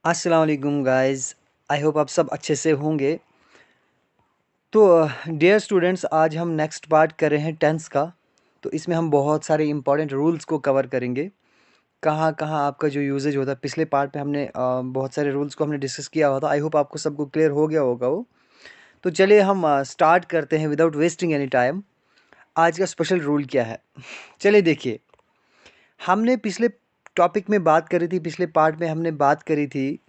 अस्सलाम वालेकुम guys. I hope आप सब अच्छे से होंगे। तो डियर स्टूडेंट्स, आज हम नेक्स्ट पार्ट कर रहे हैं टेंस का। तो इसमें हम बहुत सारे इंपॉर्टेंट रूल्स को कवर करेंगे। कहाँ कहाँ आपका जो यूजेज होता है, पिछले पार्ट में हमने बहुत सारे रूल्स को हमने डिस्कस किया हुआ था। आई होप आपको सबको क्लियर हो गया होगा वो। तो चलिए हम स्टार्ट करते हैं विदाउट वेस्टिंग एनी टाइम। आज का स्पेशल रूल क्या है, चलिए देखिए। हमने पिछले टॉपिक में बात करी थी, पिछले पार्ट में हमने बात करी थी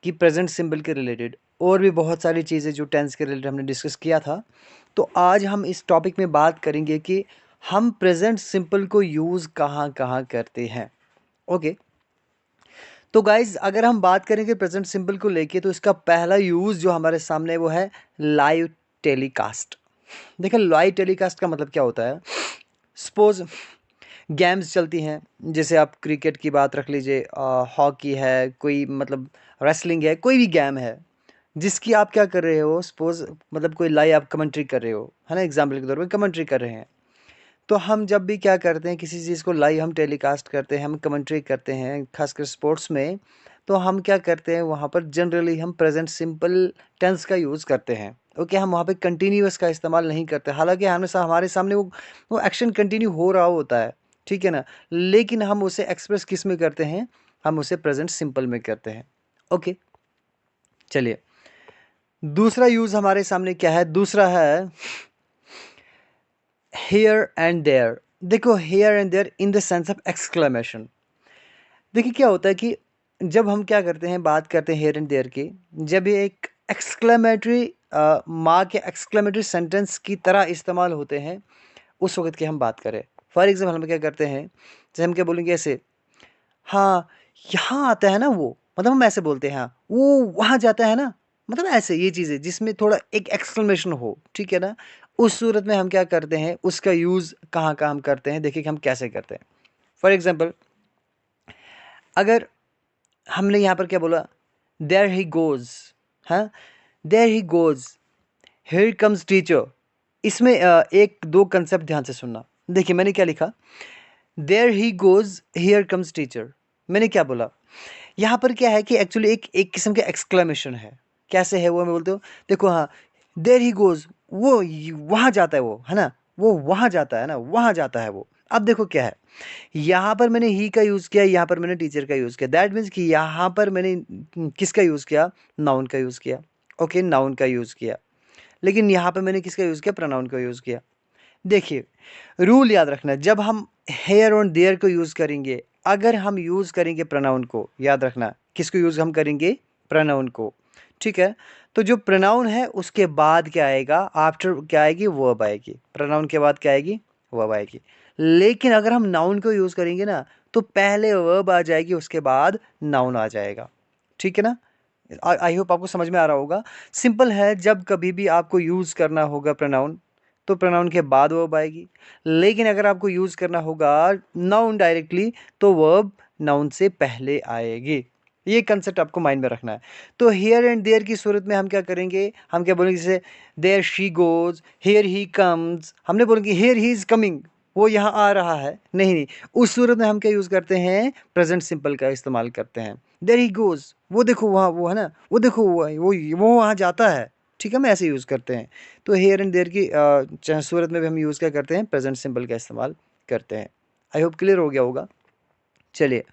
कि प्रेजेंट सिंबल के रिलेटेड और भी बहुत सारी चीज़ें जो टेंस के रिलेटेड हमने डिस्कस किया था। तो आज हम इस टॉपिक में बात करेंगे कि हम प्रेजेंट सिंपल को यूज़ कहाँ कहाँ करते हैं। ओके, तो गाइज अगर हम बात करेंगे प्रेजेंट सिंपल को लेके, तो इसका पहला यूज़ जो हमारे सामने है वो है लाइव टेलीकास्ट। देखिए, लाइव टेलीकास्ट का मतलब क्या होता है। सपोज गेम्स चलती हैं, जैसे आप क्रिकेट की बात रख लीजिए, हॉकी है, कोई मतलब रेसलिंग है, कोई भी गेम है जिसकी आप क्या कर रहे हो, सपोज मतलब कोई लाइव आप कमेंट्री कर रहे हो, है ना, एग्जाम्पल के तौर पे कमेंट्री कर रहे हैं। तो हम जब भी क्या करते हैं, किसी चीज़ को लाइव हम टेलीकास्ट करते हैं, हम कमेंट्री करते हैं, खासकर स्पोर्ट्स में, तो हम क्या करते हैं वहाँ पर जनरली हम प्रेजेंट सिंपल टेंस का यूज़ करते हैं। ओके, हम वहाँ पे कंटिन्यूअस का इस्तेमाल नहीं करते, हालांकि हमेशा हमारे सामने वो एक्शन कंटिन्यू हो रहा होता है, ठीक है ना, लेकिन हम उसे एक्सप्रेस किस में करते हैं, हम उसे प्रेजेंट सिंपल में करते हैं। ओके, चलिए दूसरा यूज़ हमारे सामने क्या है, दूसरा है हियर एंड देयर। देखो, here and there in the sense of exclamation. देखिए क्या होता है कि जब हम क्या करते हैं, बात करते हैं हियर एंड देयर की, जब ये एक एक्सक्लेमेटरी माँ के एक्सक्लेमेटरी सेंटेंस की तरह इस्तेमाल होते हैं, उस वक्त की हम बात करें। फॉर एग्जाम्पल हम क्या करते हैं, जैसे हम क्या बोलेंगे ऐसे, हाँ यहाँ आता है ना वो, मतलब हम ऐसे बोलते हैं, हाँ वो वहाँ जाता है ना, मतलब ऐसे ये चीज़ें जिसमें थोड़ा एक एक्सक्लेमेशन हो, ठीक है ना। उस सूरत में हम क्या करते हैं, उसका यूज़ कहाँ कहाँ हम करते हैं, देखिए कि हम कैसे करते हैं। फॉर एग्जाम्पल, अगर हमने यहाँ पर क्या बोला, देयर ही गोज, हाँ, there he goes, here comes teacher. इसमें एक दो कंसेप्ट ध्यान से सुनना। देखिए मैंने क्या लिखा, there he goes here comes teacher. मैंने क्या बोला, यहाँ पर क्या है कि एक्चुअली एक एक किस्म का एक्सक्लेमेशन है। कैसे है वो, मैं बोलते हो, देखो हाँ, देयर ही गोज, वो वहाँ जाता है वो, है ना, वो वहाँ जाता है ना, वहाँ जाता है वो। अब देखो क्या है, यहाँ पर मैंने ही का यूज़ किया, यहाँ पर मैंने टीचर का यूज़ किया। दैट मीन्स कि यहाँ पर मैंने किसका यूज़ किया, नाउन का यूज़ किया। ओके, नाउन का यूज़ किया, लेकिन यहाँ पर मैंने किसका यूज़ किया, प्रोनाउन का यूज़ किया। देखिए, रूल याद रखना, जब हम हेयर और देयर को यूज़ करेंगे, अगर हम यूज़ करेंगे प्रोनाउन को, याद रखना किसको यूज़ हम करेंगे, प्रोनाउन को, ठीक है। तो जो प्रोनाउन है उसके बाद क्या आएगा, आफ्टर क्या आएगी, वर्ब आएगी। प्रोनाउन के बाद क्या आएगी, वर्ब आएगी। लेकिन अगर हम नाउन को यूज़ करेंगे ना, तो पहले वर्ब आ जाएगी, उसके बाद नाउन आ जाएगा, ठीक है ना। आई होप आपको समझ में आ रहा होगा। सिंपल है, जब कभी भी आपको यूज़ करना होगा प्रोनाउन, तो प्रोनाउन के बाद वर्ब आएगी। लेकिन अगर आपको यूज़ करना होगा नाउन डायरेक्टली, तो वर्ब नाउन से पहले आएगी। ये कंसेप्ट आपको माइंड में रखना है। तो हियर एंड देयर की सूरत में हम क्या करेंगे, हम क्या बोलेंगे, जैसे there she goes, here he comes, हमने बोलेंगे हियर ही इज कमिंग, वो यहाँ आ रहा है, नहीं नहीं, उस सूरत में हम क्या यूज़ करते हैं, प्रेजेंट सिंपल का इस्तेमाल करते हैं। देयर ही गोज, वो देखो वहाँ, वो है ना, वो देखो वो वहाँ जाता है, ठीक है, हम ऐसे यूज़ करते हैं। तो हेयर एंड देयर की सूरत में भी हम यूज़ क्या करते हैं, प्रेजेंट सिंपल का इस्तेमाल करते हैं। आई होप क्लियर हो गया होगा। चलिए,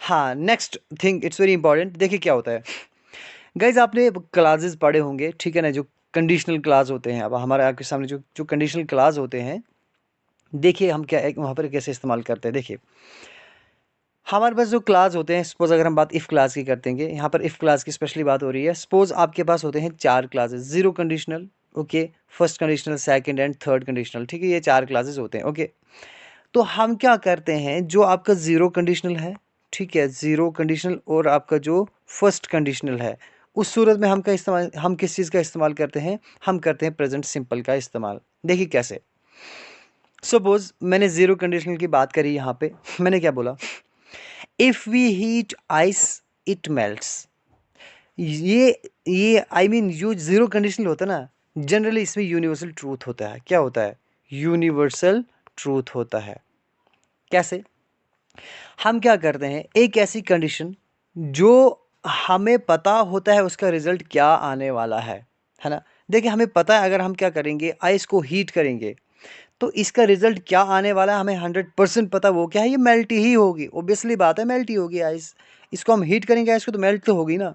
हाँ, next thing it's very important. देखिए क्या होता है गाइज, आपने क्लासेस पढ़े होंगे, ठीक है ना, जो कंडीशनल क्लास होते हैं। अब हमारे आपके सामने जो जो कंडीशनल क्लास होते हैं, देखिए हम क्या वहाँ पर कैसे इस्तेमाल करते हैं। देखिए, हमारे पास जो क्लास होते हैं, सपोज अगर हम बात इफ़ क्लास की करते हैं, यहाँ पर इफ़ क्लास की स्पेशली बात हो रही है। सपोज आपके पास होते हैं चार classes, zero conditional, okay, first conditional, second and third conditional, ठीक है, ये चार क्लासेस होते हैं। ओके, तो हम क्या करते हैं, जो आपका ज़ीरो कंडीशनल है, ठीक है, ज़ीरो कंडीशनल, और आपका जो फर्स्ट कंडीशनल है, उस सूरत में हम किस चीज़ का इस्तेमाल करते हैं, हम करते हैं प्रेजेंट सिंपल का इस्तेमाल। देखिए कैसे। सपोज मैंने ज़ीरो कंडीशनल की बात करी यहाँ पे, मैंने क्या बोला, if we heat ice it melts. ये आई मीन जो ज़ीरो कंडीशनल होता है ना, जनरली इसमें यूनिवर्सल ट्रूथ होता है। क्या होता है, यूनिवर्सल ट्रूथ होता है। कैसे, हम क्या करते हैं, एक ऐसी कंडीशन जो हमें पता होता है उसका रिजल्ट क्या आने वाला है ना। देखिए हमें पता है अगर हम क्या करेंगे, आइस को हीट करेंगे तो इसका रिजल्ट क्या आने वाला है हमें 100% पता। वो क्या है, ये मेल्ट ही होगी, ओब्वियसली बात है मेल्ट ही होगी आइस। इसको हम हीट करेंगे आइस को तो मेल्ट तो होगी ना।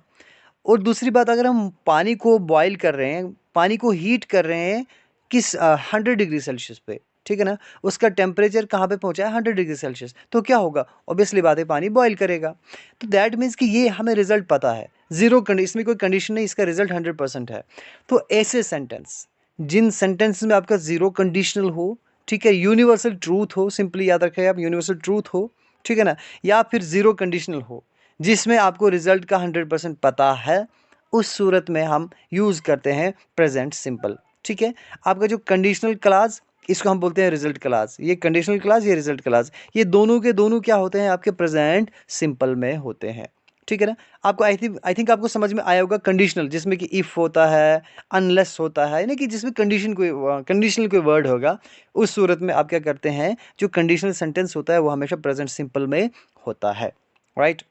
और दूसरी बात, अगर हम पानी को बॉईल कर रहे हैं, पानी को हीट कर रहे हैं किस 100 डिग्री सेल्सियस पे, ठीक है ना, उसका टेम्परेचर कहाँ पे पहुँचा है 100 डिग्री सेल्सियस, तो क्या होगा, ऑब्वियसली बात है पानी बॉईल करेगा। तो दैट मीन्स कि ये हमें रिजल्ट पता है, जीरो इसमें कोई कंडीशन नहीं, इसका रिजल्ट 100% है। तो ऐसे सेंटेंस, जिन सेंटेंस में आपका जीरो कंडीशनल हो, ठीक है, यूनिवर्सल ट्रूथ हो, सिंपली याद रखें आप, यूनिवर्सल ट्रूथ हो, ठीक है ना, या फिर जीरो कंडीशनल हो जिसमें आपको रिजल्ट का 100% पता है, उस सूरत में हम यूज़ करते हैं प्रेजेंट सिंपल। ठीक है, आपका जो कंडीशनल क्लास, इसको हम बोलते हैं रिजल्ट क्लास, ये कंडीशनल क्लास, ये रिजल्ट क्लास, ये दोनों के दोनों क्या होते हैं, आपके प्रेजेंट सिंपल में होते हैं। ठीक है ना। आपको आई थिंक आपको समझ में आया होगा कंडीशनल, जिसमें कि इफ़ होता है, अनलेस होता है, यानी कि जिसमें कंडीशनल कोई वर्ड होगा, उस सूरत में आप क्या करते हैं, जो कंडीशनल सेंटेंस होता है वो हमेशा प्रेजेंट सिंपल में होता है। राइट,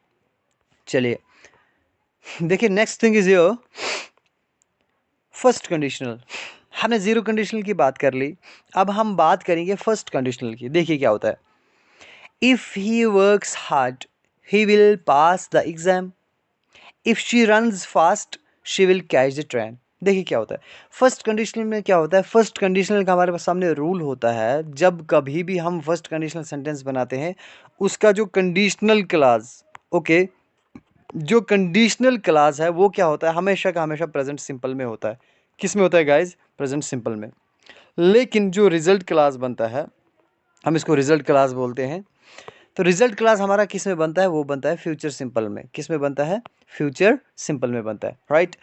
चलिए देखिए, next thing is your first conditional. हमने जीरो कंडीशनल की बात कर ली, अब हम बात करेंगे फर्स्ट कंडीशनल की। देखिए क्या होता है, if he works hard he will pass the exam, if she runs fast she will catch the train. देखिए क्या होता है, फर्स्ट कंडीशनल में क्या होता है, फर्स्ट कंडीशनल का हमारे पास सामने रूल होता है, जब कभी भी हम फर्स्ट कंडीशनल सेंटेंस बनाते हैं, उसका जो कंडीशनल क्लास, ओके, जो कंडीशनल क्लास है वो क्या होता है, हमेशा का हमेशा प्रेजेंट सिंपल में होता है। किस में होता है गाइज, प्रेजेंट सिंपल में। लेकिन जो रिजल्ट क्लास बनता है, हम इसको रिजल्ट क्लास बोलते हैं, तो रिजल्ट क्लास हमारा किस में बनता है, वो बनता है फ्यूचर सिंपल में। किस में बनता है, फ्यूचर सिंपल में बनता है। राइट,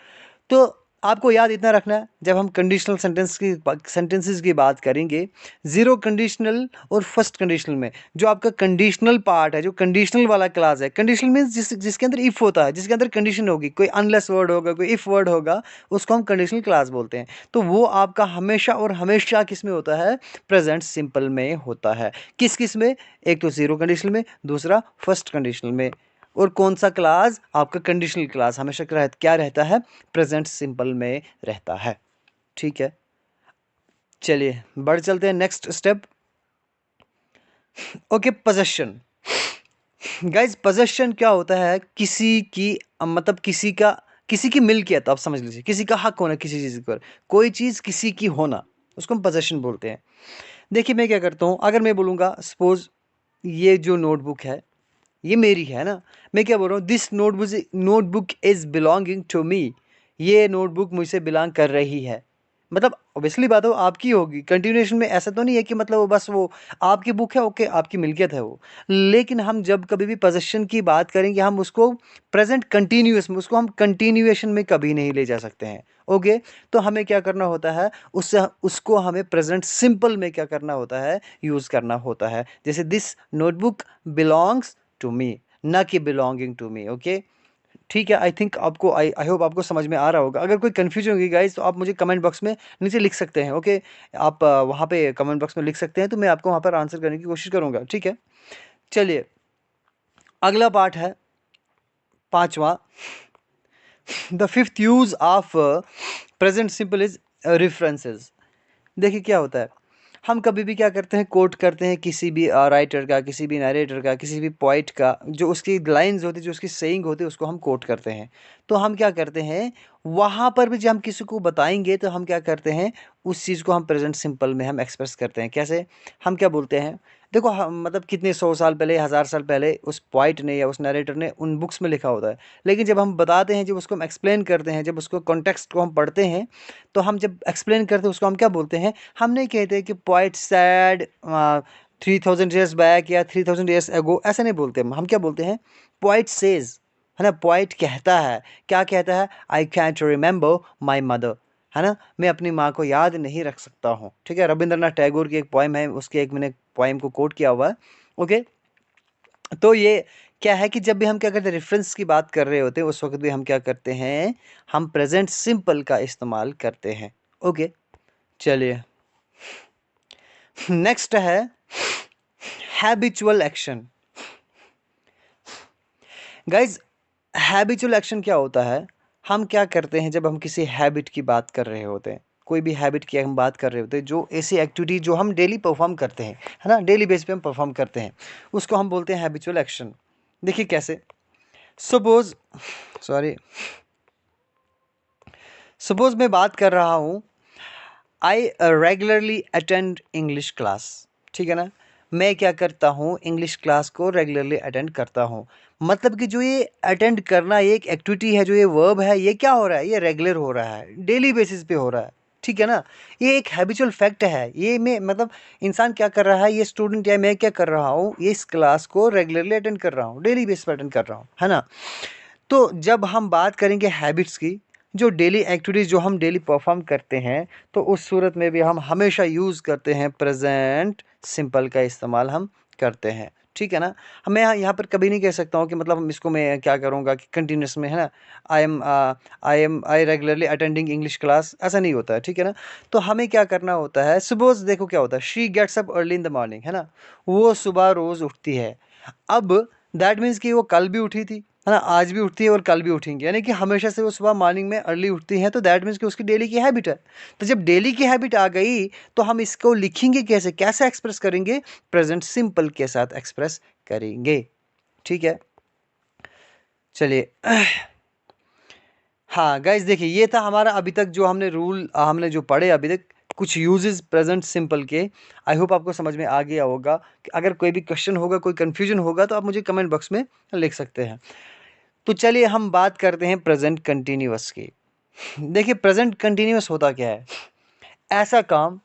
तो आपको याद इतना रखना है, जब हम कंडीशनल सेंटेंसेस की बात करेंगे, जीरो कंडीशनल और फर्स्ट कंडीशनल में जो आपका कंडीशनल पार्ट है, जो कंडीशनल वाला क्लास है, कंडीशनल मीन्स जिसके अंदर इफ होता है, जिसके अंदर कंडीशन होगी, कोई अनलेस वर्ड होगा, कोई इफ वर्ड होगा, उसको हम कंडीशनल क्लास बोलते हैं। तो वो आपका हमेशा और हमेशा किस में होता है, प्रेजेंट सिंपल में होता है। किस किस में, एक तो जीरो कंडीशनल में, दूसरा फर्स्ट कंडीशनल में। और कौन सा क्लास, आपका कंडीशनल क्लास हमेशा क्या रहता है, प्रेजेंट सिंपल में रहता है। ठीक है, चलिए बढ़ चलते हैं next step. Okay, possession. Guys possession क्या होता है, किसी की मतलब किसी की मिल्कियत, आप समझ लीजिए, किसी का हक होना किसी चीज़ पर, कोई चीज़ किसी की होना, उसको हम पोजेशन बोलते हैं। देखिए मैं क्या करता हूँ, अगर मैं बोलूँगा सपोज ये जो नोटबुक है ये मेरी है ना, मैं क्या बोल रहा हूँ, this notebook is belonging to me, ये नोटबुक मुझसे बिलोंग कर रही है। मतलब ऑब्वियसली बात हो आपकी होगी, कंटिन्यूएशन में ऐसा तो नहीं है कि मतलब वो बस वो आपकी बुक है, ओके, आपकी मिल्कियत है वो। लेकिन हम जब कभी भी पोजेशन की बात करेंगे, हम उसको प्रेजेंट कंटिन्यूअस में, उसको हम कंटिन्यूएशन में कभी नहीं ले जा सकते हैं। ओके, तो हमें क्या करना होता है, उससे उसको हमें प्रेजेंट सिंपल में क्या करना होता है, यूज़ करना होता है। जैसे this notebook belongs to me, ना कि बिलोंगिंग टू मी। ओके, ठीक है, आई थिंक आपको आई होप आपको समझ में आ रहा होगा। अगर कोई कन्फ्यूजन होगी गाइज तो आप मुझे कमेंट बॉक्स में नीचे लिख सकते हैं। ओके, आप वहाँ पे कमेंट बॉक्स में लिख सकते हैं, तो मैं आपको वहाँ पर आंसर करने की कोशिश करूँगा। ठीक है, चलिए अगला पार्ट है पांचवा, the fifth use of present simple is references. देखिए क्या होता है, हम कभी भी क्या करते हैं, कोट करते हैं किसी भी राइटर का, किसी भी नरेटर का, किसी भी पोइट का, जो उसकी लाइंस होती है, जो उसकी सेइंग होती है, उसको हम कोट करते हैं। तो हम क्या करते हैं, वहाँ पर भी जब हम किसी को बताएंगे तो हम क्या करते हैं, उस चीज़ को हम प्रेजेंट सिंपल में हम एक्सप्रेस करते हैं। कैसे, हम क्या बोलते हैं, देखो हम मतलब कितने 100 साल पहले, 1000 साल पहले उस पोइट ने या उस नरेटर ने उन बुक्स में लिखा होता है, लेकिन जब हम बताते हैं, जब उसको हम एक्सप्लेन करते हैं, जब उसको कॉन्टेक्स्ट को हम पढ़ते हैं, तो हम जब एक्सप्लेन करते हैं उसको हम क्या बोलते हैं, हम नहीं कहते कि पोइट सैड 3000 ईयर्स बैक या 3000 ईयर्स एगो, ऐसा नहीं बोलते हम क्या बोलते हैं, पोइट सेज, है ना, पोइट कहता है, क्या कहता है, I can't remember my mother, है ना, मैं अपनी माँ को याद नहीं रख सकता हूँ। ठीक है, रविंद्रनाथ टैगोर की एक पोइम है, उसके एक मैंने पोइम को कोट किया हुआ है। ओके, तो ये क्या है कि जब भी हम क्या करते हैं, रेफरेंस की बात कर रहे होते हैं, उस वक्त भी हम क्या करते हैं, हम प्रेजेंट सिंपल का इस्तेमाल करते हैं। ओके, चलिए नेक्स्ट है habitual action. Guys habitual action क्या होता है? हम क्या करते हैं जब हम किसी हैबिट की बात कर रहे होते हैं, कोई भी हैबिट की हम बात कर रहे होते हैं, जो ऐसी एक्टिविटी जो हम डेली परफॉर्म करते हैं, है ना, डेली बेस पे हम परफॉर्म करते हैं, उसको हम बोलते हैं हैबिचुअल एक्शन। देखिए कैसे, सपोज सॉरी सपोज मैं बात कर रहा हूँ, आई रेगुलरली अटेंड इंग्लिश क्लास, ठीक है ना, मैं क्या करता हूँ, इंग्लिश क्लास को रेगुलरली अटेंड करता हूँ। मतलब कि जो ये अटेंड करना, ये एक एक्टिविटी है, जो ये वर्ब है, ये क्या हो रहा है, ये रेगुलर हो रहा है, डेली बेसिस पे हो रहा है, ठीक है ना। ये एक हैबिचुअल फैक्ट है, ये मैं मतलब इंसान क्या कर रहा है, ये स्टूडेंट या मैं क्या कर रहा हूँ, ये इस क्लास को रेगुलरली अटेंड कर रहा हूँ, डेली बेसिस पे अटेंड कर रहा हूँ, है ना। तो जब हम बात करेंगे हैबिट्स की, जो डेली एक्टिविटीज़ जो हम डेली परफॉर्म करते हैं, तो उस सूरत में भी हम हमेशा यूज़ करते हैं प्रेजेंट सिंपल का इस्तेमाल हम करते हैं, ठीक है ना। मैं यहाँ पर कभी नहीं कह सकता हूँ कि मतलब हम इसको मैं क्या करूँगा कि कंटिन्यूस में, है ना, आई रेगुलरली अटेंडिंग इंग्लिश क्लास, ऐसा नहीं होता है, ठीक है ना। तो हमें क्या करना होता है, सपोज देखो क्या होता है, she gets up early in the morning, है ना, वो सुबह रोज़ उठती है। अब दैट मीन्स कि वो कल भी उठी थी, है ना, आज भी उठती है और कल भी उठेंगी, यानी कि हमेशा से वो सुबह मॉर्निंग में अर्ली उठती हैं, तो दैट मीन्स कि उसकी डेली की हैबिट है। तो जब डेली की हैबिट आ गई, तो हम इसको लिखेंगे कैसे, कैसे एक्सप्रेस करेंगे, प्रेजेंट सिंपल के साथ एक्सप्रेस करेंगे, ठीक है। चलिए हाँ गाइज, देखिए ये था हमारा अभी तक जो हमने रूल हमने जो पढ़े अभी तक, कुछ यूजेस प्रेजेंट सिंपल के। आई होप आपको समझ में आ गया होगा। अगर कोई भी क्वेश्चन होगा, कोई कन्फ्यूजन होगा, तो आप मुझे कमेंट बॉक्स में लिख सकते हैं। तो चलिए हम बात करते हैं प्रेजेंट कंटिन्यूअस की। देखिए प्रेजेंट कंटिन्यूअस होता क्या है, ऐसा काम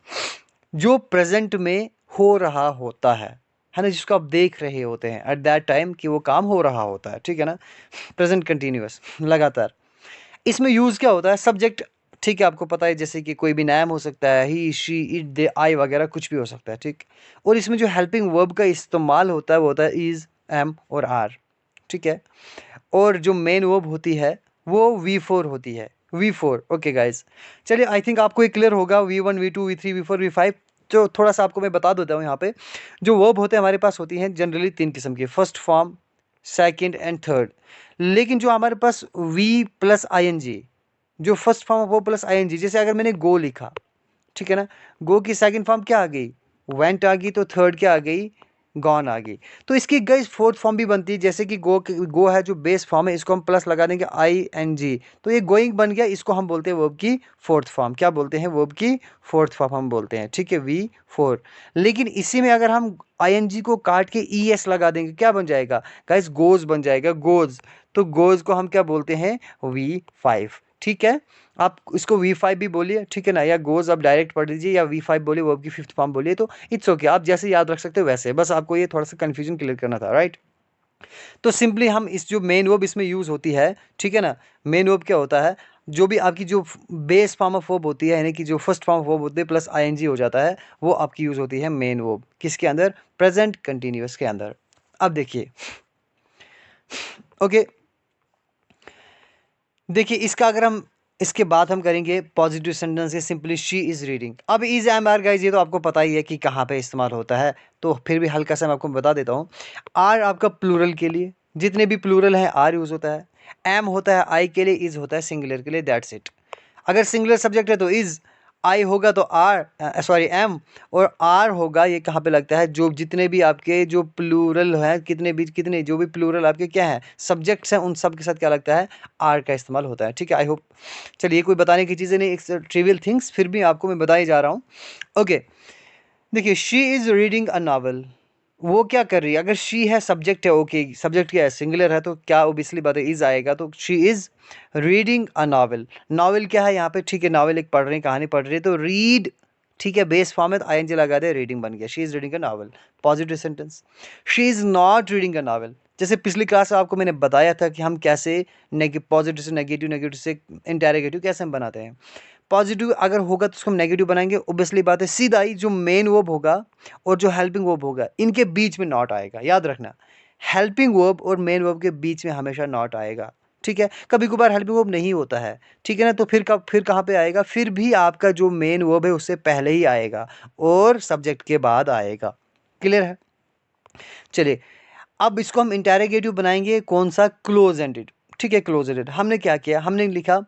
जो प्रेजेंट में हो रहा होता है ना, जिसको आप देख रहे होते हैं एट दैट टाइम कि वो काम हो रहा होता है, ठीक है ना। प्रेजेंट कंटिन्यूअस लगातार, इसमें यूज क्या होता है, सब्जेक्ट, ठीक है, आपको पता है, जैसे कि कोई भी नाम हो सकता है, ही शी इट दे आई वगैरह कुछ भी हो सकता है, ठीक। और इसमें जो हेल्पिंग वर्ब का इस्तेमाल होता है वो होता है इज, एम और आर, ठीक है। और जो मेन वर्ब होती है वो V4 होती है, V4। ओके गाइज, चलिए आई थिंक आपको ये क्लियर होगा, V1 V2 V3 V4 V5। जो थोड़ा सा आपको मैं बता देता हूँ, यहाँ पे जो वर्ब होते हैं हमारे पास होती हैं जनरली 3 किस्म की, first form, second and third. लेकिन जो हमारे पास V प्लस ING, जो फर्स्ट फॉर्म वो प्लस ING, जैसे अगर मैंने गो लिखा, ठीक है ना, गो की सेकंड फॉर्म क्या आ गई, वेंट आ गई, तो थर्ड क्या आ गई, गॉन आ गई। तो इसकी गाइस फोर्थ फॉर्म भी बनती है, जैसे कि गो है जो बेस फॉर्म है, इसको हम प्लस लगा देंगे ING, तो ये गोइंग बन गया, इसको हम बोलते हैं वर्ब की फोर्थ फॉर्म। क्या बोलते हैं, वर्ब की फोर्थ फॉर्म हम बोलते हैं, ठीक है, V4। लेकिन इसी में अगर हम ING को काट के ES लगा देंगे, क्या बन जाएगा गाइस, गोज बन जाएगा, गोज। तो गोज को हम क्या बोलते हैं, V5, ठीक है। आप इसको V5 भी बोलिए, ठीक है ना, या गोज आप डायरेक्ट पढ़ लीजिए, या V5 बोलिए, वर्ब की फिफ्थ फॉर्म बोलिए, तो इट्स ओके, आप जैसे याद रख सकते हो वैसे, बस आपको ये थोड़ा सा कंफ्यूजन क्लियर करना था, राइट। तो सिंपली हम इस जो मेन वर्ब इसमें यूज होती है, ठीक है ना, मेन वर्ब क्या होता है, जो भी आपकी जो बेस फॉर्म ऑफ वर्ब होती है, यानी कि जो फर्स्ट फॉर्म ऑफ वर्ब होती है प्लस ING हो जाता है, वो आपकी यूज होती है मेन वर्ब किसके अंदर, प्रेजेंट कंटिन्यूअस के अंदर। अब देखिए, ओके, देखिए इसका अगर हम इसके बाद हम करेंगे पॉजिटिव सेंटेंस के, सिंपली शी इज रीडिंग। अब इज एम आर गाइज, ये तो आपको पता ही है कि कहाँ पे इस्तेमाल होता है, तो फिर भी हल्का सा मैं आपको बता देता हूँ। आर आपका प्लूरल के लिए, जितने भी प्लूरल हैं आर यूज होता है। एम होता है आई के लिए, इज होता है सिंगुलर के लिए, दैट्स इट। अगर सिंगुलर सब्जेक्ट है तो इज, आई होगा तो आर, सॉरी एम, और आर होगा, ये कहाँ पे लगता है, जो जितने भी आपके जो प्लूरल हैं, कितने जो भी प्लूरल आपके क्या हैं, सब्जेक्ट्स हैं, उन सब के साथ क्या लगता है, आर का इस्तेमाल होता है, ठीक है। आई होप, चलिए कोई बताने की चीज़ें नहीं, एक ट्रिवियल थिंग्स, फिर भी आपको मैं बताई जा रहा हूँ। ओके, देखिए she is reading a novel, वो क्या कर रही है, अगर शी है सब्जेक्ट है, ओके, सब्जेक्ट क्या है, सिंगुलर है, तो क्या ओबियसली बात है, इज आएगा, तो she is reading a novel. Novel क्या है यहाँ पे, ठीक है, नावल एक पढ़ रही है, कहानी पढ़ रही है, तो रीड, ठीक है, बेस फॉर्म है, तो ING लगा दे, रीडिंग बन गया, she is reading a novel, positive sentence. She is not reading a novel, जैसे पिछली क्लास में आपको मैंने बताया था कि हम कैसे पॉजिटिव से नेगेटिव, नेगेटिव से इंटेरोगेटिव कैसे हम बनाते हैं। पॉजिटिव अगर होगा तो उसको हम नेगेटिव बनाएंगे, ओबियसली बात है, सीधा ही जो मेन वर्ब होगा और जो हेल्पिंग वर्ब होगा, इनके बीच में नॉट आएगा, याद रखना, हेल्पिंग वर्ब और मेन वर्ब के बीच में हमेशा नॉट आएगा, ठीक है। कभी कभार हेल्पिंग वर्ब नहीं होता है, ठीक है ना, तो फिर कहाँ पे आएगा, फिर भी आपका जो मेन वर्ब है उससे पहले ही आएगा और सब्जेक्ट के बाद आएगा, क्लियर है। चलिए अब इसको हम इंटेरोगेटिव बनाएंगे, कौन सा, क्लोज एंडेड। ठीक है, क्लोज एंडेड। हमने क्या किया, हमने लिखा,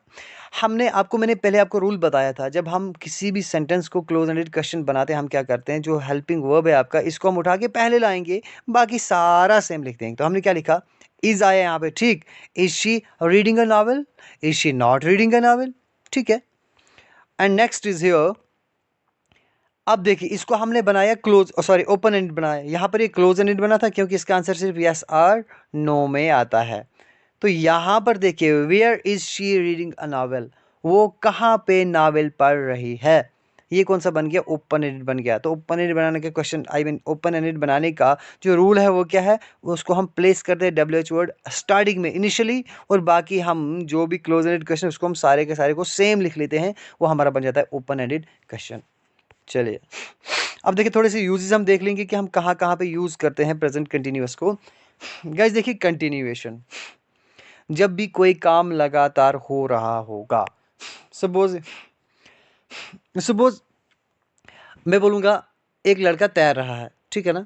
मैंने पहले आपको रूल बताया था, जब हम किसी भी सेंटेंस को क्लोज एंडेड क्वेश्चन बनाते हैं हम क्या करते हैं, जो हेल्पिंग वर्ब है आपका इसको हम उठा के पहले लाएंगे, बाकी सारा सेम लिख देंगे। तो हमने क्या लिखा, इज आया यहाँ पे, ठीक। Is she reading a novel, is she not reading a novel, ठीक है। एंड नेक्स्ट इज हियर, अब देखिए इसको हमने बनाया क्लोज, सॉरी ओपन एंडेड बनाया। यहाँ पर ये क्लोज एंडेड बना था क्योंकि इसका आंसर सिर्फ यस और नो में आता है। तो यहाँ पर देखिए, where is she reading a novel, वो कहाँ पे नावल पढ़ रही है। ये कौन सा बन गया, ओपन एंडेड बन गया। तो ओपन एंडेड बनाने के question, I mean open ended बनाने का जो रूल है वो क्या है, उसको हम प्लेस करते हैं WH वर्ड स्टार्टिंग में इनिशियली, और बाकी हम जो भी क्लोज एंडेड क्वेश्चन उसको हम सारे के सारे को सेम लिख लेते हैं, वो हमारा बन जाता है ओपन एंडेड क्वेश्चन। चलिए अब देखिए थोड़े से यूजेस हम देख लेंगे कि हम कहाँ कहाँ पे यूज़ करते हैं प्रेजेंट कंटिन्यूअस को। गाइस देखिए, कंटिन्यूएशन, जब भी कोई काम लगातार हो रहा होगा, सपोज सपोज मैं बोलूँगा एक लड़का तैर रहा है, ठीक है ना।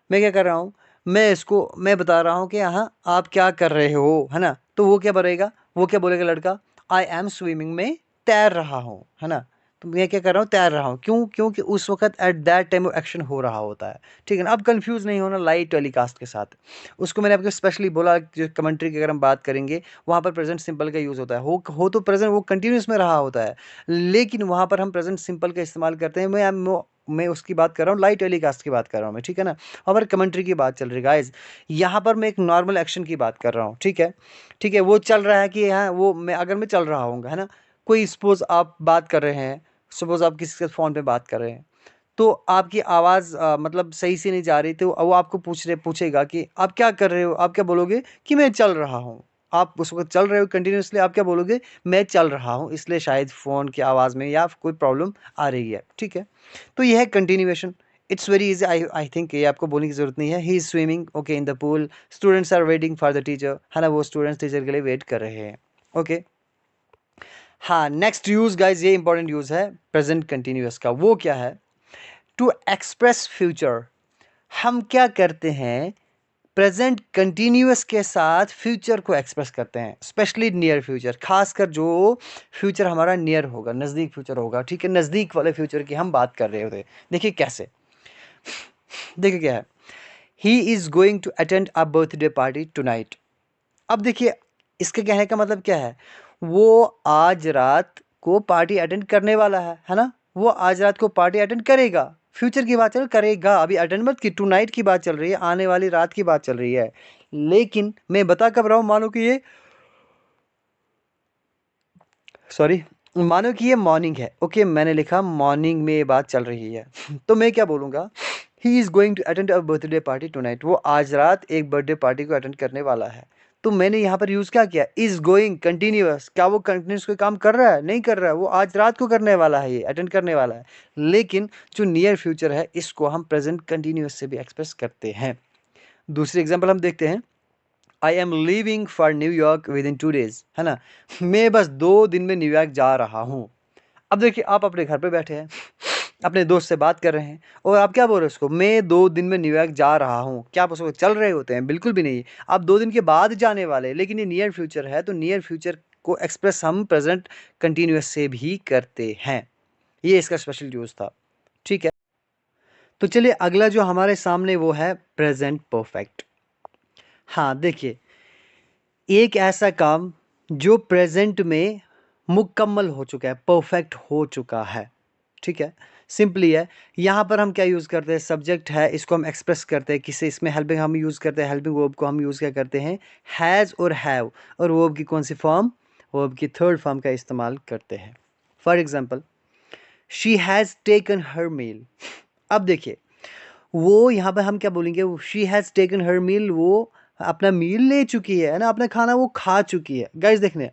मैं क्या कर रहा हूँ, मैं बता रहा हूँ कि हाँ आप क्या कर रहे हो, है ना। तो वो क्या बोलेगा, लड़का, आई एम स्विमिंग, में तैर रहा हूँ, है ना। तो मैं क्या कर रहा हूँ, तैर रहा हूँ, क्यों, क्योंकि उस वक्त एट दैट टाइम एक्शन हो रहा होता है, ठीक है ना। अब कंफ्यूज नहीं होना लाइव टेलीकास्ट के साथ। उसको मैंने आपको स्पेशली बोला, जो कमेंट्री की अगर हम बात करेंगे वहाँ पर प्रेजेंट सिंपल का यूज़ होता है, हो तो प्रेजेंट वो कंटिन्यूस में रहा होता है, लेकिन वहाँ पर हम प्रेजेंट सिंपल का इस्तेमाल करते हैं। मैं उसकी बात कर रहा हूँ, लाइव टेलीकास्ट की बात कर रहा हूँ मैं, ठीक है ना। और कमेंट्री की बात चल रही है गाइज, यहाँ पर मैं एक नॉर्मल एक्शन की बात कर रहा हूँ, ठीक है। ठीक है, वो चल रहा है कि हाँ वो अगर मैं चल रहा हूँ, है ना, कोई सपोज आप बात कर रहे हैं, सपोज आप किसी के फ़ोन पे बात कर रहे हैं, तो आपकी आवाज़ मतलब सही से नहीं जा रही, तो वो आपको पूछेगा कि आप क्या कर रहे हो, आप क्या बोलोगे कि मैं चल रहा हूँ। आप उस वक्त चल रहे हो कंटिन्यूसली, आप क्या बोलोगे, मैं चल रहा हूँ, इसलिए शायद फ़ोन की आवाज़ में या कोई प्रॉब्लम आ रही है, ठीक है। तो यह है continuation. It's very easy, I think ये आपको बोलने की ज़रूरत नहीं है। He is swimming, okay, in the pool, students are waiting for the teacher, है ना, वो स्टूडेंट्स टीचर के लिए वेट कर रहे हैं, ओके। हाँ, नेक्स्ट यूज़ गाइज, ये इंपॉर्टेंट यूज़ है प्रेजेंट कंटिन्यूअस का, वो क्या है, टू एक्सप्रेस फ्यूचर। हम क्या करते हैं, प्रेजेंट कंटिन्यूअस के साथ फ्यूचर को एक्सप्रेस करते हैं, स्पेशली नियर फ्यूचर, खासकर जो फ्यूचर हमारा नियर होगा, नज़दीक फ्यूचर होगा, ठीक है, नज़दीक वाले फ्यूचर की हम बात कर रहे होते। देखिए कैसे, देखिए क्या है, he is going to attend a birthday party tonight. अब देखिए इसके कहने का मतलब क्या है, वो आज रात को पार्टी अटेंड करने वाला है ना, वो आज रात को पार्टी अटेंड करेगा, फ्यूचर की बात चल करेगा, अभी अटेंड मत की, टू नाइट की बात चल रही है, आने वाली रात की बात चल रही है। लेकिन मैं बता कब रहा हूँ, मानो कि ये मॉर्निंग है, ओके, मैंने लिखा मॉर्निंग में ये बात चल रही है तो मैं क्या बोलूँगा, he is going to attend a birthday party tonight, वो आज रात एक बर्थडे पार्टी को अटेंड करने वाला है। तो मैंने यहाँ पर यूज़ क्या किया, इज़ गोइंग कंटिन्यूअस, क्या वो कंटिन्यूस कोई काम कर रहा है, नहीं कर रहा है, वो आज रात को करने वाला है, ये अटेंड करने वाला है। लेकिन जो नियर फ्यूचर है इसको हम प्रेजेंट कंटिन्यूअस से भी एक्सप्रेस करते हैं। दूसरी एग्जाम्पल हम देखते हैं, I am leaving for New York with in 2 days, है ना, मैं बस 2 दिन में न्यूयॉर्क जा रहा हूँ। अब देखिए आप अपने घर पे बैठे हैं, अपने दोस्त से बात कर रहे हैं, और आप क्या बोल रहे हो उसको, मैं 2 दिन में न्यूयॉर्क जा रहा हूँ, क्या आप उसको चल रहे होते हैं, बिल्कुल भी नहीं। आप 2 दिन के बाद जाने वाले हैं, लेकिन ये नियर फ्यूचर है, तो नियर फ्यूचर को एक्सप्रेस हम प्रेजेंट कंटिन्यूअस से भी करते हैं। ये इसका स्पेशल यूज़ था, ठीक है। तो चलिए अगला जो हमारे सामने वो है प्रेजेंट परफेक्ट। हाँ देखिए, एक ऐसा काम जो प्रेजेंट में मुकम्मल हो चुका है, परफेक्ट हो चुका है, ठीक है, सिंपली है। यहाँ पर हम क्या यूज़ करते हैं, सब्जेक्ट है, इसको हम एक्सप्रेस करते हैं किससे, इसमें हेल्पिंग हम यूज़ करते हैं, हेल्पिंग वर्ब को हम यूज़ क्या करते हैं, हैज़ और हैव, और वर्ब की कौन सी फॉर्म, वर्ब की थर्ड फॉर्म का इस्तेमाल करते हैं। For example, she has taken her meal. अब देखिए वो यहाँ पर हम क्या बोलेंगे, she has taken her meal, वो अपना मील ले चुकी है ना, अपना खाना वो खा चुकी है। गाइस देखने,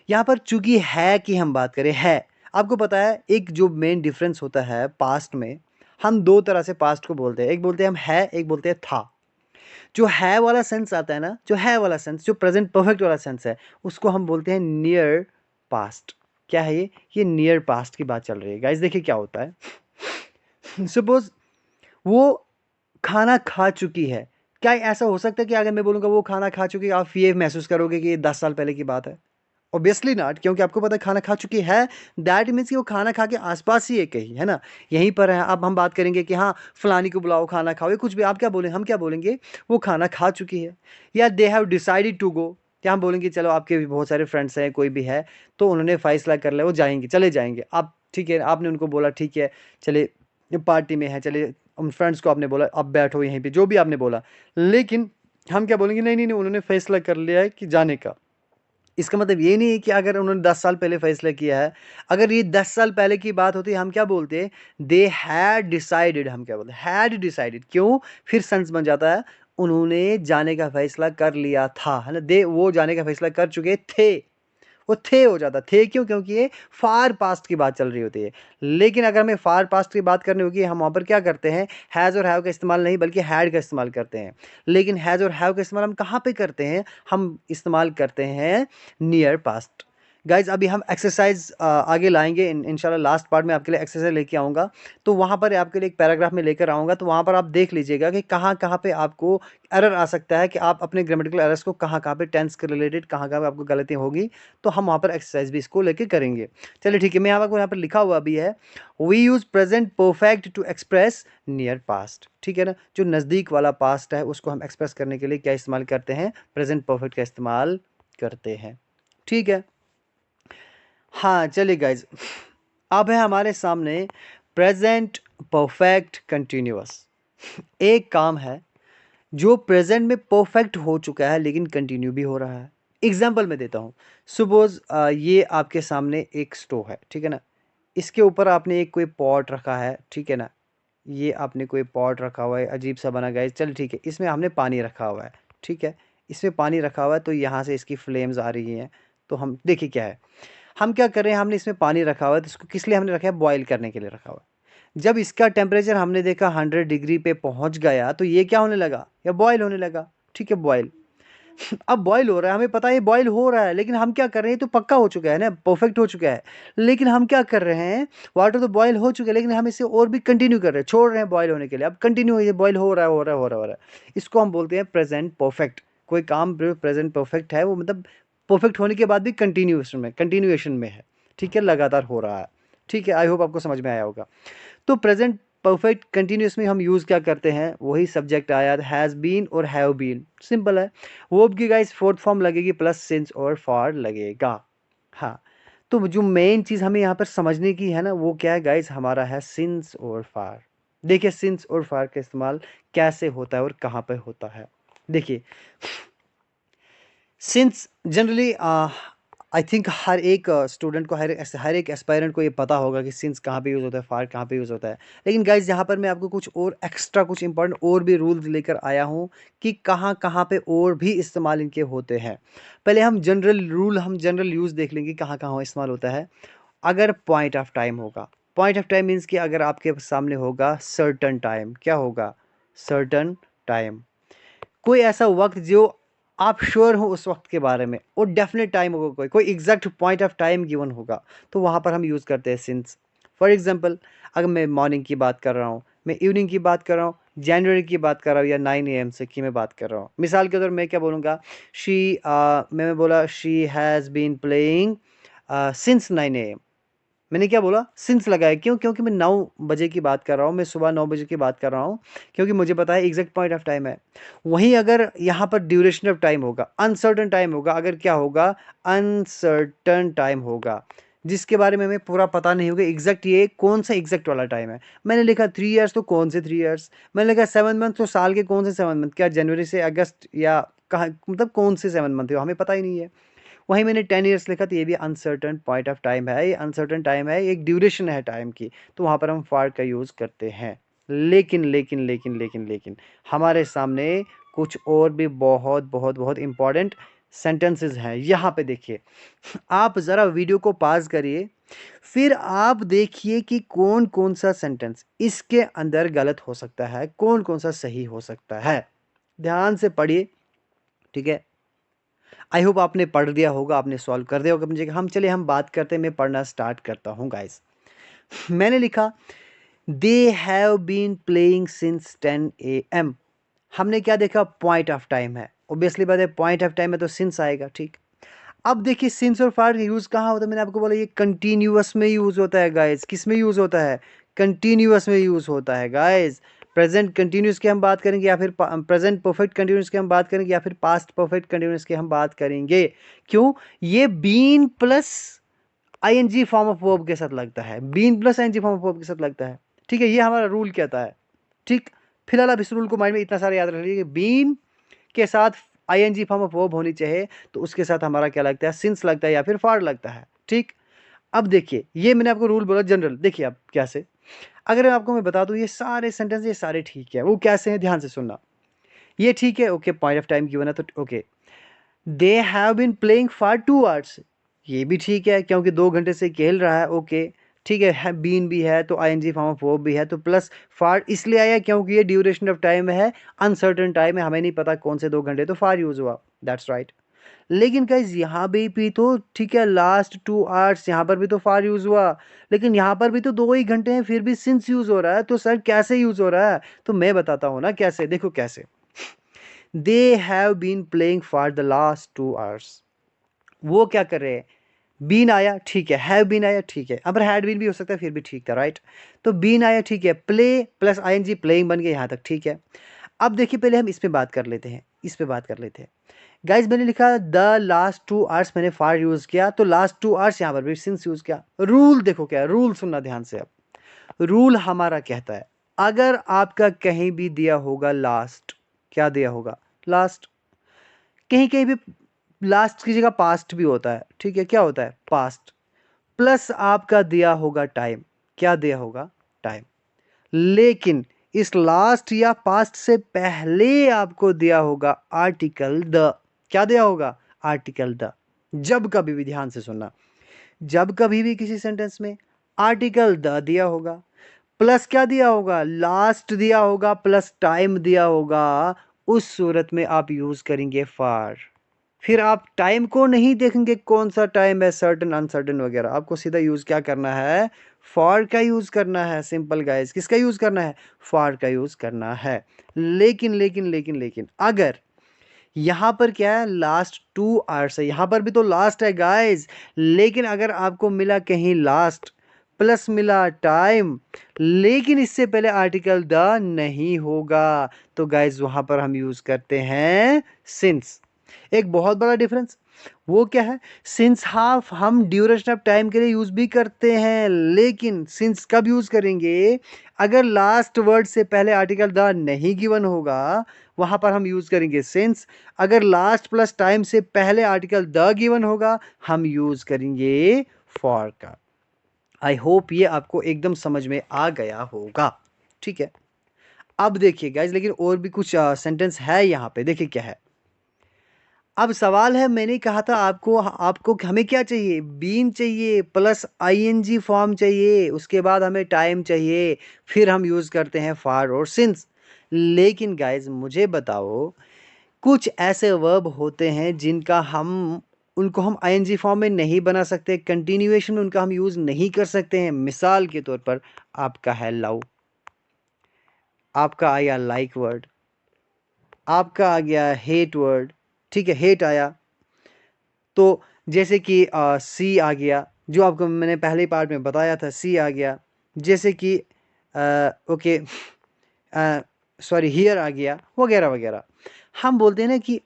यहाँ पर चूंकि है कि हम बात करें है, आपको पता है एक जो मेन डिफरेंस होता है पास्ट में, हम 2 तरह से पास्ट को बोलते हैं, एक बोलते हैं हम है, एक बोलते हैं था। जो है वाला सेंस आता है ना, जो है वाला सेंस, जो प्रेजेंट परफेक्ट वाला सेंस है, उसको हम बोलते हैं नियर पास्ट। क्या है ये नियर पास्ट की बात चल रही है। गाइस देखिए क्या होता है, सपोज वो खाना खा चुकी है, क्या ऐसा हो सकता है कि अगर मैं बोलूँगा वो खाना खा चुकी, आप ये महसूस करोगे कि ये 10 साल पहले की बात है? ऑब्वियसली नॉट, क्योंकि आपको पता है खाना खा चुकी है, दैट मीन्स कि वो खाना खा के आस-पास ही है कहीं, है ना? यहीं पर है। अब हम बात करेंगे कि हाँ, फलानी को बुलाओ खाना खाओ, या कुछ भी आप क्या बोलें हम क्या बोलेंगे? वो खाना खा चुकी है, या they have decided to go, क्या हम बोलेंगे चलो आपके भी बहुत सारे फ्रेंड्स हैं, कोई भी है, तो उन्होंने फैसला कर लिया वो जाएँगे, चले जाएँगे। आप ठीक है, आपने उनको बोला ठीक है, चलिए पार्टी में है, चलिए उन फ्रेंड्स को आपने बोला अब बैठो यहीं पे, जो भी आपने बोला। लेकिन हम क्या बोलेंगे नहीं, नहीं, नहीं उन्होंने फैसला कर लिया है कि जाने का। इसका मतलब ये नहीं है कि अगर उन्होंने 10 साल पहले फैसला किया है, अगर ये 10 साल पहले की बात होती हम क्या बोलते? दे हैड डिसाइडेड, हम क्या बोलते? हैड डिसाइडेड, क्यों? फिर सेंस बन जाता है, उन्होंने जाने का फैसला कर लिया था, है ना? वो जाने का फैसला कर चुके थे। वो थे हो जाता, थे क्यों? क्योंकि ये फार पास्ट की बात चल रही होती है। लेकिन अगर हमें फार पास्ट की बात करनी होगी, हम वहाँ पर क्या करते हैं? हैज़ और हैव का इस्तेमाल नहीं बल्कि हैड का इस्तेमाल करते हैं। लेकिन हैज़ और हैव का इस्तेमाल हम कहाँ पे करते हैं? हम इस्तेमाल करते हैं नियर पास्ट। गाइज़ अभी हम एक्सरसाइज़ आगे लाएँगे, इंशाल्लाह लास्ट पार्ट में आपके लिए एक्सरसाइज़ लेके आऊँगा। तो वहाँ पर आपके लिए एक पैराग्राफ में लेकर आऊँगा, तो वहाँ पर आप देख लीजिएगा कि कहाँ-कहाँ पे आपको एरर आ सकता है, कि आप अपने ग्रामेटिकल एरर्स को कहाँ-कहाँ पे टेंस के रिलेटेड कहाँ-कहाँ पे आपको गलतियाँ होगी, तो हम वहाँ पर एक्सरसाइज भी इसको लेके करेंगे। चलिए ठीक है, मैं आपको यहाँ पर लिखा हुआ भी है, we use present perfect to express near past, ठीक है ना? जो नज़दीक वाला पास्ट है उसको हम एक्सप्रेस करने के लिए क्या इस्तेमाल करते हैं? प्रेजेंट परफेक्ट का इस्तेमाल करते हैं, ठीक है? हाँ, चलिए गाइज़, अब है हमारे सामने प्रेजेंट परफेक्ट कंटिन्यूअस। एक काम है जो प्रेजेंट में परफेक्ट हो चुका है लेकिन कंटिन्यू भी हो रहा है। एग्जाम्पल मैं देता हूँ, सपोज ये आपके सामने एक स्टोव है, ठीक है ना? इसके ऊपर आपने एक कोई पॉट रखा है, ठीक है ना? ये आपने कोई पॉट रखा हुआ है, अजीब सा बना गया है, चल ठीक है, इसमें हमने पानी रखा हुआ है, ठीक है? इसमें पानी रखा हुआ है तो यहाँ से इसकी फ्लेम्स आ रही हैं। तो हम देखिए क्या है, हम क्या कर रहे हैं, हमने इसमें पानी रखा हुआ है, तो इसको किस लिए हमने रखा है? बॉयल करने के लिए रखा हुआ है। जब इसका टेम्परेचर हमने देखा 100 डिग्री पे पहुंच गया, तो ये क्या होने लगा? या बॉयल होने लगा, ठीक है, बॉयल। अब बॉयल हो रहा है, हमें पता है ये बॉयल हो रहा है, लेकिन हम क्या कर रहे हैं? तो पक्का हो चुका है ना, परफेक्ट हो चुका है। लेकिन हम क्या कर रहे हैं? वाटर तो बॉयल हो चुका है, लेकिन हम इसे और भी कंटिन्यू कर रहे हैं, छोड़ रहे हैं बॉयल होने के लिए। अब कंटिन्यू ये बॉयल हो रहा है, हो रहा है, हो रहा है, हो रहा है। इसको हम बोलते हैं प्रेजेंट परफेक्ट। कोई काम प्रेजेंट परफेक्ट है, वो मतलब परफेक्ट होने के बाद भी कंटिन्यूएशन में है, ठीक है, लगातार हो रहा है, ठीक है। आई होप आपको समझ में आया होगा। तो प्रेजेंट परफेक्ट कंटिन्यूस में हम यूज़ क्या करते हैं? वही सब्जेक्ट आया, हैज़ बीन और हैव बीन, सिंपल है। वर्ब की गाइस फोर्थ फॉर्म लगेगी प्लस सिंस और फॉर लगेगा। हाँ, तो जो मेन चीज़ हमें यहाँ पर समझने की है ना, वो क्या है गाइस? हमारा है सिंस और फॉर। देखिए सिंस और फॉर का इस्तेमाल कैसे होता है और कहाँ पे होता है। देखिए सिंस जनरली आई थिंक हर एक स्टूडेंट को, हर एक एस्पायरेंट को ये पता होगा कि सिंस कहाँ पे यूज़ होता है, फार कहाँ पे यूज़ होता है। लेकिन गाइज यहाँ पर मैं आपको कुछ और एक्स्ट्रा, कुछ इंपॉर्टेंट और भी रूल्स लेकर आया हूँ कि कहाँ कहाँ पे और भी इस्तेमाल इनके होते हैं। पहले हम जनरल यूज़ देख लेंगे कहाँ कहाँ इस्तेमाल होता है। अगर पॉइंट ऑफ टाइम होगा, पॉइंट ऑफ टाइम मीन्स कि अगर आपके सामने होगा सर्टन टाइम, क्या होगा? सर्टन टाइम, कोई ऐसा वक्त जो आप श्योर हो उस वक्त के बारे में, और डेफिनेट टाइम होगा, कोई exact point of time given होगा, तो वहाँ पर हम यूज़ करते हैं सिंस। फॉर एग्जांपल, अगर मैं मॉर्निंग की बात कर रहा हूँ, मैं इवनिंग की बात कर रहा हूँ, जनवरी की बात कर रहा हूँ, या 9 AM से की मैं बात कर रहा हूँ। मिसाल के तौर मैं क्या बोलूँगा? मैंने बोला she has been playing since 9 AM। मैंने क्या बोला? सिंस लगाया, क्यों? क्योंकि मैं 9 बजे की बात कर रहा हूँ, मैं सुबह 9 बजे की बात कर रहा हूँ, क्योंकि मुझे पता है एग्जैक्ट पॉइंट ऑफ टाइम है। वहीं अगर यहाँ पर ड्यूरेशन ऑफ टाइम होगा, अनसर्टन टाइम होगा, अगर क्या होगा? अनसर्टन टाइम होगा, जिसके बारे में हमें पूरा पता नहीं होगा एग्जैक्ट ये कौन सा एग्जैक्ट वाला टाइम है। मैंने लिखा 3 ईयर्स, तो कौन से 3 ईयर्स? मैंने लिखा 7 मंथ, तो साल के कौन से 7 मंथ? क्या जनवरी से अगस्त, या कहाँ, मतलब कौन से 7 मंथ है, हमें पता ही नहीं है। वहीं मैंने 10 ईयर्स लिखा, तो ये भी अनसर्टन पॉइंट ऑफ टाइम है, ये अनसर्टन टाइम है, एक ड्यूरेशन है टाइम की, तो वहाँ पर हम फॉर का यूज़ करते हैं। लेकिन लेकिन लेकिन लेकिन लेकिन हमारे सामने कुछ और भी बहुत बहुत बहुत इंपॉर्टेंट सेंटेंसेस हैं। यहाँ पे देखिए, आप ज़रा वीडियो को पॉज करिए, फिर आप देखिए कि कौन कौन सा सेंटेंस इसके अंदर गलत हो सकता है, कौन कौन सा सही हो सकता है। ध्यान से पढ़िए, ठीक है। आई होप आपने पढ़ दिया होगा, आपने सॉल्व कर दिया होगा अपनी जगह। हम बात करते हैं, मैं पढ़ना स्टार्ट करता हूँ गाइस। मैंने लिखा they have been playing since 10 AM। हमने क्या देखा, पॉइंट ऑफ टाइम है, ऑब्वियसली बात है पॉइंट ऑफ टाइम है तो सिंस आएगा, ठीक। अब देखिए सिंस और फॉर यूज़ कहाँ होता है, मैंने आपको बोला ये कंटिन्यूअस में यूज़ होता है गाइस। किस में यूज़ होता है, कंटिन्यूअस में यूज़ होता है गाइस। प्रेजेंट कंटिन्यूस की हम बात करेंगे, या फिर प्रेजेंट परफेक्ट कंटिन्यूस की हम बात करेंगे, या फिर पास्ट परफेक्ट कंटिन्यूस की हम बात करेंगे। क्यों, ये been plus ING form of verb के साथ लगता है, been plus ING form of verb के साथ लगता है, ठीक है। ये हमारा रूल कहता है, ठीक। फिलहाल आप इस रूल को माइंड में इतना सारा याद रख लीजिए, बीन के साथ आईएनजी फॉर्म ऑफ वर्ब होनी चाहिए तो उसके साथ हमारा क्या लगता है, सिंस लगता है या फिर फॉर लगता है, ठीक। अब देखिए ये मैंने आपको रूल बोला जनरल, देखिए आप कैसे, अगर आपको मैं बता दूं ये सारे सेंटेंस ये सारे ठीक है, वो कैसे हैं ध्यान से सुनना। ये ठीक है, okay, point of time given है तो okay. They have been playing for 2 hours, ये भी ठीक है क्योंकि 2 घंटे से खेल रहा है, ओके ठीक है। बीन भी है तो आईएनजी फॉर्म ऑफ वर्ब भी है, तो प्लस फॉर इसलिए आया क्योंकि ये ड्यूरेशन ऑफ टाइम है, अनसर्टेन टाइम है, हमें नहीं पता कौन से 2 घंटे, तो फॉर यूज हुआ, दैट्स राइट। लेकिन गाइज यहाँ भी तो ठीक है, लास्ट 2 आवर्स यहाँ पर भी तो फॉर यूज हुआ, लेकिन यहाँ पर भी तो 2 ही घंटे हैं, फिर भी सिंस यूज हो रहा है, तो सर कैसे यूज हो रहा है, तो मैं बताता हूँ ना कैसे, देखो कैसे। They have been playing for the last 2 hours, वो क्या कर रहे हैं, बीन आया ठीक है, हैव बीन आया ठीक है, अब हैड बीन भी हो सकता है फिर भी ठीक था, राइट। तो बीन आया ठीक है, प्ले प्लस आईएनजी प्लेइंग बन गया यहाँ तक, ठीक है। अब देखिए पहले हम इस पे बात कर लेते हैं, इस पे बात कर लेते हैं। गाइज मैंने लिखा द लास्ट 2 आवर्स, मैंने फॉर यूज किया तो लास्ट 2 आवर्स यहाँ पर भी सिंस यूज किया। रूल देखो क्या है, रूल सुनना ध्यान से। अब रूल हमारा कहता है अगर आपका कहीं भी दिया होगा लास्ट, क्या दिया होगा, लास्ट, कहीं कहीं भी लास्ट की जगह पास्ट भी होता है, ठीक है, क्या होता है, पास्ट, प्लस आपका दिया होगा टाइम, क्या दिया होगा, टाइम। लेकिन इस लास्ट या पास्ट से पहले आपको दिया होगा आर्टिकल द, क्या दिया होगा, आर्टिकल द। जब कभी भी ध्यान से सुनना, जब कभी भी किसी सेंटेंस में आर्टिकल द दिया होगा, प्लस क्या दिया होगा, लास्ट दिया होगा, प्लस टाइम दिया होगा, उस सूरत में आप यूज करेंगे फॉर। फिर आप टाइम को नहीं देखेंगे कौन सा टाइम है, सर्टन अनसर्टन वगैरह, आपको सीधा यूज क्या करना है, फॉर का यूज करना है। सिंपल गाइस, किसका यूज करना है, फॉर का यूज करना है। लेकिन लेकिन लेकिन लेकिन अगर यहां पर क्या है, लास्ट 2 आवर्स है, यहां पर भी तो लास्ट है गाइस, लेकिन अगर आपको मिला कहीं लास्ट प्लस मिला टाइम, लेकिन इससे पहले आर्टिकल द नहीं होगा, तो गाइस वहां पर हम यूज करते हैं सिंस। एक बहुत बड़ा डिफरेंस, वो क्या है, सिंस हाफ हम ड्यूरेशन ऑफ टाइम के लिए यूज भी करते हैं, लेकिन सिंस कब यूज करेंगे, अगर लास्ट वर्ड से पहले आर्टिकल द नहीं गिवन होगा, वहां पर हम यूज करेंगे सिंस। अगर लास्ट प्लस टाइम से पहले आर्टिकल द गिवन होगा, हम यूज करेंगे फॉर का। आई होप ये आपको एकदम समझ में आ गया होगा, ठीक है। अब देखिए गाइज, लेकिन और भी कुछ सेंटेंस है यहाँ पे, देखिए क्या है। अब सवाल है, मैंने कहा था आपको, आपको हमें क्या चाहिए, बीन चाहिए प्लस आईएनजी फॉर्म चाहिए, उसके बाद हमें टाइम चाहिए, फिर हम यूज करते हैं फॉर और सिंस। लेकिन गाइज मुझे बताओ, कुछ ऐसे वर्ब होते हैं जिनका हम उनको हम आईएनजी फॉर्म में नहीं बना सकते, कंटिन्यूएशन में उनका हम यूज नहीं कर सकते हैं। मिसाल के तौर पर आपका है लव, आपका आया लाइक वर्ड, आपका आ गया हेट वर्ड, ठीक है, हेट आया, तो जैसे कि सी आ गया, जो आपको मैंने पहले पार्ट में बताया था, सी आ गया, जैसे कि ओके सॉरी हियर आ गया, वगैरह वगैरह। हम बोलते हैं ना कि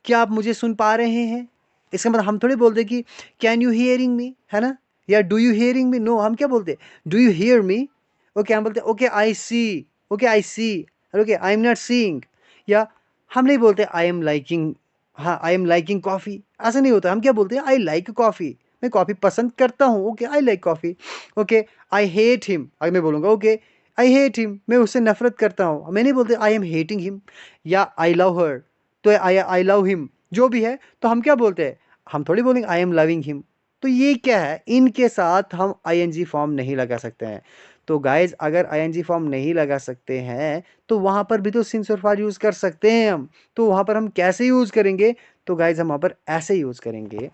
क्या आप मुझे सुन पा रहे हैं, इसका मतलब हम थोड़ी बोलते कि कैन यू हियरिंग मी, है ना, या do you hearing me, no, हम क्या बोलते do you hear me, okay हम बोलते okay I see, okay I see, okay I am not seeing. या हम नहीं बोलते आई एम लाइकिंग, हाँ आई एम लाइकिंग कॉफ़ी, ऐसा नहीं होता, हम क्या बोलते हैं, आई लाइक कॉफ़ी, मैं कॉफ़ी पसंद करता हूँ, okay I like coffee. Okay I hate him, अगर मैं बोलूँगा ओके आई हेट हिम, मैं उससे नफरत करता हूँ, मैं नहीं बोलते आई एम हेटिंग हिम। या आई लव हर, तो आई लव हिम, जो भी है, तो हम क्या बोलते हैं, हम थोड़ी बोलेंगे आई एम लविंग हिम। तो ये क्या है, इनके साथ हम आईएनजी फॉर्म नहीं लगा सकते हैं। तो गाइज अगर आईएनजी फॉर्म नहीं लगा सकते हैं तो वहाँ पर भी तो सिंस और फॉर यूज़ कर सकते हैं हम। तो वहाँ पर हम कैसे यूज़ करेंगे, तो गाइज हम वहाँ पर ऐसे यूज़ करेंगे।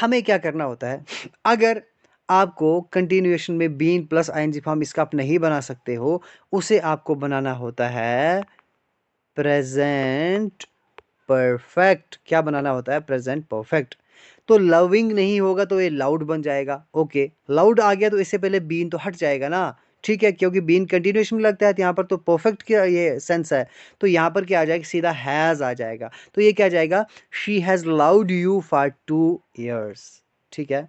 हमें क्या करना होता है, अगर आपको कंटिन्यूएशन में बीन प्लस आईएनजी फॉर्म इसका आप नहीं बना सकते हो, उसे आपको बनाना होता है प्रेजेंट परफेक्ट। क्या बनाना होता है? Present perfect. तो लविंग नहीं होगा तो ये लाउड बन जाएगा। ओके, लाउड आ गया तो इससे पहले बीन तो हट जाएगा ना, ठीक है, क्योंकि बीन कंटिन्यूएशन में लगता है, तो यहाँ पर तो परफेक्ट क्या ये सेंस है, तो यहाँ पर क्या आ जाएगा? सीधा हैज़ आ जाएगा। तो ये क्या आ जाएगा? She has loved you for 2 years। ठीक है,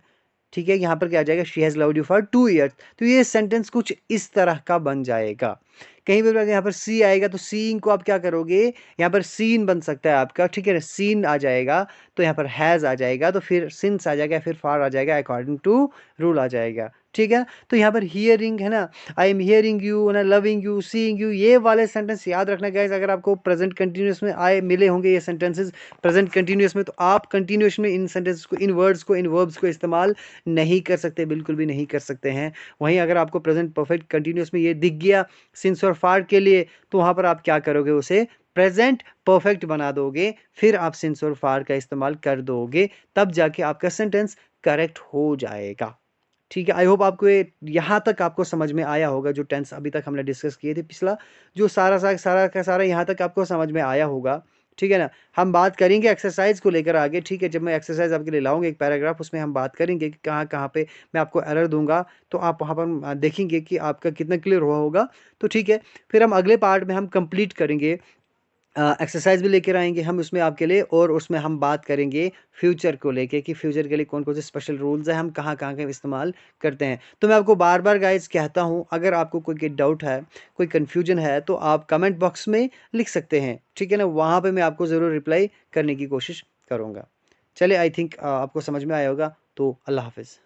ठीक है, यहाँ पर क्या आ जाएगा? She has loved you for 2 years। तो ये सेंटेंस कुछ इस तरह का बन जाएगा। कहीं पर अगर यहाँ पर सी आएगा तो सीइंग को आप क्या करोगे? यहाँ पर सीन बन सकता है आपका, ठीक है, सीन आ जाएगा, तो यहाँ पर हैज़ आ जाएगा, तो फिर सिंस आ जाएगा, फिर फार आ जाएगा, अकॉर्डिंग टू रूल आ जाएगा। ठीक है, तो यहाँ पर हियरिंग है ना, आई एम हियरिंग यू ना, लविंग यू, सीइंग यू, ये वाले सेंटेंस याद रखना गाइस। अगर आपको प्रेजेंट कंटिन्यूअस में आए मिले होंगे ये सेंटेंसेस प्रेजेंट कंटिन्यूअस में, तो आप कंटिन्यूएशन में इन सेंटेंसेस को, इन वर्ड्स को, इन वर्ब्स को इस्तेमाल नहीं कर सकते, बिल्कुल भी नहीं कर सकते हैं। वहीं अगर आपको प्रेजेंट परफेक्ट कंटिन्यूअस में ये दिख गया सिंस और फार के लिए, तो वहाँ पर आप क्या करोगे? उसे प्रेजेंट परफेक्ट बना दोगे, फिर आप सिंस और फार का इस्तेमाल कर दोगे, तब जाके आपका सेंटेंस करेक्ट हो जाएगा। ठीक है, आई होप आपको ये यहाँ तक आपको समझ में आया होगा। जो टेंस अभी तक हमने डिस्कस किए थे पिछला, जो सारा का सारा यहाँ तक आपको समझ में आया होगा। ठीक है ना, हम बात करेंगे एक्सरसाइज को लेकर आगे। ठीक है, जब मैं एक्सरसाइज आपके लिए लाऊंगा एक पैराग्राफ, उसमें हम बात करेंगे कि कहाँ कहाँ पे मैं आपको एरर दूंगा, तो आप वहाँ पर देखेंगे कि आपका कितना क्लियर हुआ होगा। तो ठीक है, फिर हम अगले पार्ट में हम कंप्लीट करेंगे, एक्सरसाइज भी लेकर आएंगे हम उसमें आपके लिए, और उसमें हम बात करेंगे फ्यूचर को लेके कि फ्यूचर के लिए कौन कौन से स्पेशल रूल्स हैं, हम कहाँ कहाँ के इस्तेमाल करते हैं। तो मैं आपको बार बार गाइस कहता हूँ, अगर आपको कोई डाउट है, कोई कन्फ्यूजन है, तो आप कमेंट बॉक्स में लिख सकते हैं। ठीक है ना, वहाँ पर मैं आपको ज़रूर रिप्लाई करने की कोशिश करूँगा। चलिए, आई थिंक आपको समझ में आया होगा। तो अल्लाह हाफिज़।